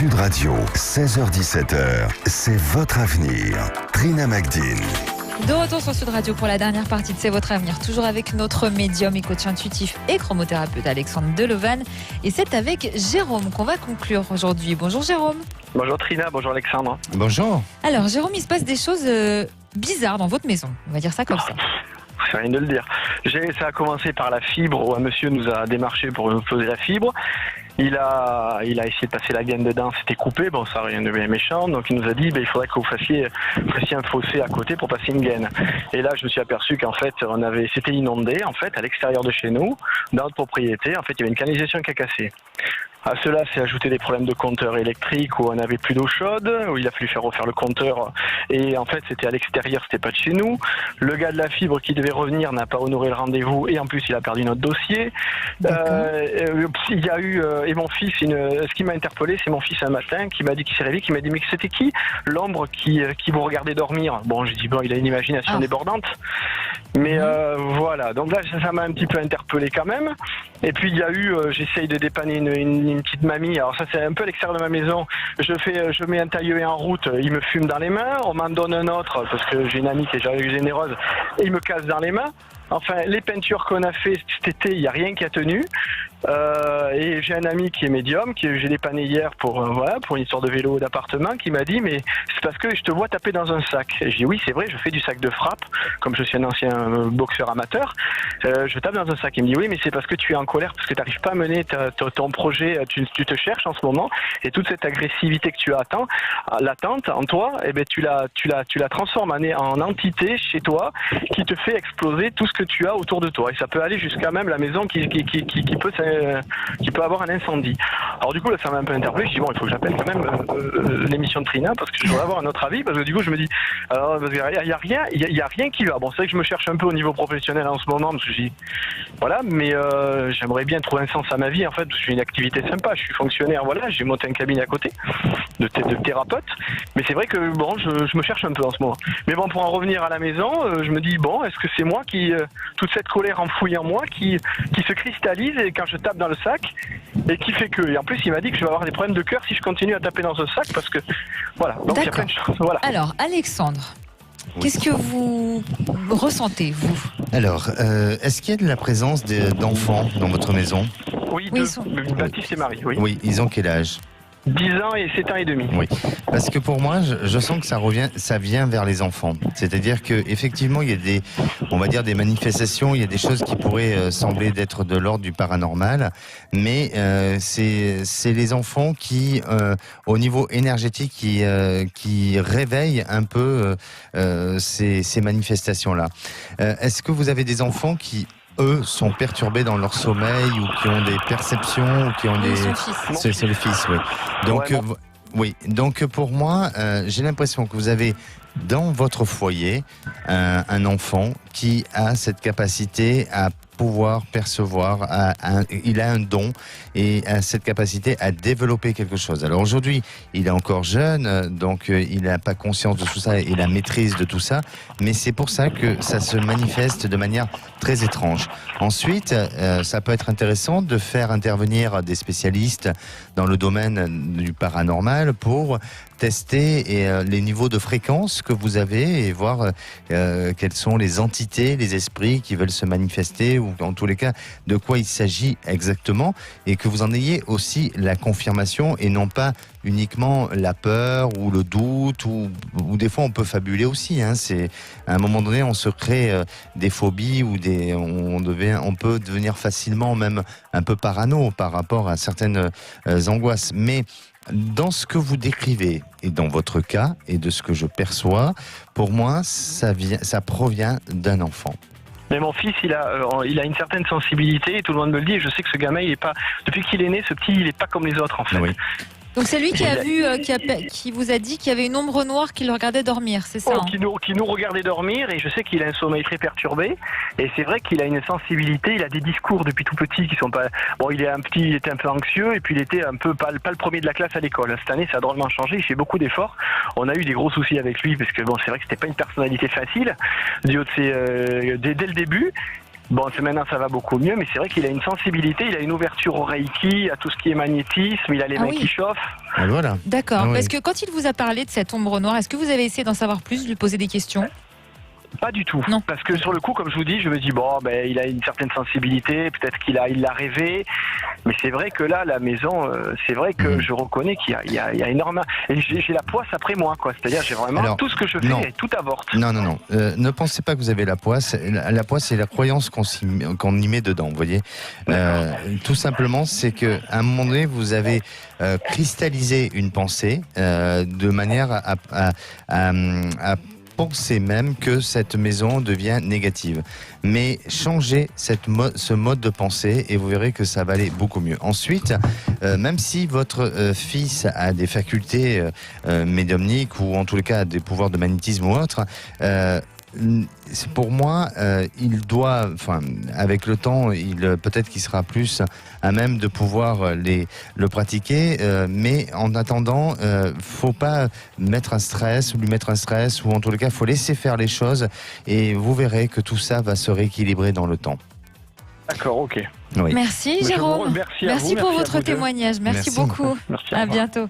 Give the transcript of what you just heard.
Sud Radio, 16h-17h, c'est votre avenir. Trina Magdine. De retour sur Sud Radio pour la dernière partie de C'est votre avenir, toujours avec notre médium et coach intuitif et chromothérapeute Alexandre Delovan. Et c'est avec Jérôme qu'on va conclure aujourd'hui. Bonjour Jérôme. Bonjour Trina, bonjour Alexandre. Bonjour. Alors Jérôme, il se passe des choses bizarres dans votre maison, on va dire ça comme ça. C'est rien de le dire. Ça a commencé par la fibre, où un monsieur nous a démarché pour nous poser la fibre. Il a essayé de passer la gaine dedans, c'était coupé, bon ça rien de bien méchant, donc il nous a dit il faudrait que vous fassiez un fossé à côté pour passer une gaine. Et là je me suis aperçu qu'en fait c'était inondé en fait à l'extérieur de chez nous, dans notre propriété, en fait il y avait une canalisation qui a cassé. À cela s'est ajouté des problèmes de compteur électrique où on n'avait plus d'eau chaude, où il a fallu faire refaire le compteur et en fait c'était à l'extérieur, c'était pas de chez nous. Le gars de la fibre qui devait revenir n'a pas honoré le rendez-vous et en plus il a perdu notre dossier. Il y a eu et mon fils, ce qui m'a interpellé, c'est mon fils un matin qui m'a dit qu'il s'est réveillé, qui m'a dit mais c'était qui l'ombre qui vous regardait dormir. Bon je dis bon il a une imagination débordante, mais voilà donc là ça m'a un petit peu interpellé quand même. Et puis il y a eu j'essaye de dépanner une petite mamie, alors ça c'est un peu à l'extérieur de ma maison, je mets un tailleué en route, il me fume dans les mains, on m'en donne un autre parce que j'ai une amie qui est généreuse et il me casse dans les mains. Enfin, les peintures qu'on a fait cet été, il n'y a rien qui a tenu. Et j'ai un ami qui est médium, j'ai dépanné hier pour une histoire de vélo d'appartement, qui m'a dit mais c'est parce que je te vois taper dans un sac. Et j'ai dit oui c'est vrai, je fais du sac de frappe, comme je suis un ancien boxeur amateur, je tape dans un sac. Il me dit oui mais c'est parce que tu es en colère, parce que tu n'arrives pas à mener ton projet, tu te cherches en ce moment, et toute cette agressivité que tu as latente en toi, eh ben tu la transformes en entité chez toi qui te fait exploser tout ce que tu as autour de toi. Et ça peut aller jusqu'à même la maison qui peut avoir un incendie. Alors du coup là ça m'a un peu interpellé, je dis bon il faut que j'appelle quand même l'émission de Trina parce que je voudrais avoir un autre avis, parce que du coup je me dis alors il y a rien qui va. Bon c'est vrai que je me cherche un peu au niveau professionnel en ce moment parce que mais j'aimerais bien trouver un sens à ma vie en fait, parce que j'ai une activité sympa, je suis fonctionnaire, j'ai monté un cabinet à côté de thérapeute, mais c'est vrai que bon je me cherche un peu en ce moment. Mais bon pour en revenir à la maison, je me dis bon est-ce que c'est moi qui toute cette colère enfouie en moi qui se cristallise et quand je tape dans le sac et qui fait que, et en plus il m'a dit que je vais avoir des problèmes de cœur si je continue à taper dans ce sac parce que voilà, donc il y a plein de choses. Voilà. Alors Alexandre, qu'est-ce que vous ressentez vous? Alors, est-ce qu'il y a de la présence d'enfants dans votre maison? Oui, Baptiste et Marie, oui. Oui, ils ont quel âge? 10 ans et 7 ans et demi. Oui, parce que pour moi, je sens que ça vient vers les enfants. C'est-à-dire que effectivement, il y a on va dire des manifestations, il y a des choses qui pourraient sembler d'être de l'ordre du paranormal, mais c'est les enfants qui, au niveau énergétique, qui réveillent un peu ces manifestations-là. Est-ce que vous avez des enfants qui eux sont perturbés dans leur sommeil ou qui ont des perceptions ou qui ont des... C'est le fils, oui. Donc, oui. Donc pour moi, j'ai l'impression que vous avez dans votre foyer un enfant qui a cette capacité à pouvoir percevoir, il a un don et a cette capacité à développer quelque chose. Alors aujourd'hui, il est encore jeune, donc il n'a pas conscience de tout ça et la maîtrise de tout ça, mais c'est pour ça que ça se manifeste de manière très étrange. Ensuite, ça peut être intéressant de faire intervenir des spécialistes dans le domaine du paranormal pour tester les niveaux de fréquence que vous avez et voir quelles sont les entités, les esprits qui veulent se manifester ou en tous les cas de quoi il s'agit exactement et que vous en ayez aussi la confirmation et non pas uniquement la peur ou le doute ou des fois on peut fabuler aussi. C'est à un moment donné on se crée des phobies ou on peut devenir facilement même un peu parano par rapport à certaines angoisses. Mais dans ce que vous décrivez et dans votre cas et de ce que je perçois, pour moi ça provient d'un enfant. Mais mon fils, il a une certaine sensibilité et tout le monde me le dit. Et je sais que ce gamin, il est pas, depuis qu'il est né, ce petit, il est pas comme les autres en fait. Oui. Donc c'est lui qui a vu, qui vous a dit qu'il y avait une ombre noire qui le regardait dormir, c'est ça qui nous regardait dormir, et je sais qu'il a un sommeil très perturbé, et c'est vrai qu'il a une sensibilité, il a des discours depuis tout petit qui sont pas... Bon, il était un peu anxieux, et puis il était un peu pas le premier de la classe à l'école. Cette année, ça a drôlement changé, il fait beaucoup d'efforts. On a eu des gros soucis avec lui, parce que bon, c'est vrai que c'était pas une personnalité facile, dès le début. Bon, maintenant ça va beaucoup mieux, mais c'est vrai qu'il a une sensibilité, il a une ouverture au Reiki, à tout ce qui est magnétisme, il a les mains qui chauffent. Et voilà. D'accord, Ah oui. parce que quand il vous a parlé de cette ombre noire, est-ce que vous avez essayé d'en savoir plus, de lui poser des questions? Pas du tout. Non. Parce que sur le coup, comme je vous dis, je me dis bon, ben il a une certaine sensibilité, peut-être il l'a rêvé, mais c'est vrai que là, la maison, c'est vrai que je reconnais qu'il y a énormément. Et j'ai la poisse après moi, quoi. C'est-à-dire, j'ai vraiment tout ce que je fais, tout avorte. Non. Ne pensez pas que vous avez la poisse. La poisse, c'est la croyance qu'on y met dedans. Vous voyez. Tout simplement, c'est que à un moment donné, vous avez cristallisé une pensée de manière à penser même que cette maison devient négative. Mais changez ce mode de pensée et vous verrez que ça va aller beaucoup mieux. Ensuite, même si votre fils a des facultés médiumniques ou en tous les cas des pouvoirs de magnétisme ou autre, pour moi, il doit, avec le temps, peut-être qu'il sera plus à même de pouvoir le pratiquer, mais en attendant, faut pas mettre un stress, lui mettre un stress, ou en tous les cas, faut laisser faire les choses, et vous verrez que tout ça va se rééquilibrer dans le temps. D'accord, ok. Oui. Merci Jérôme. Merci pour votre témoignage. Merci beaucoup. Merci, à bientôt.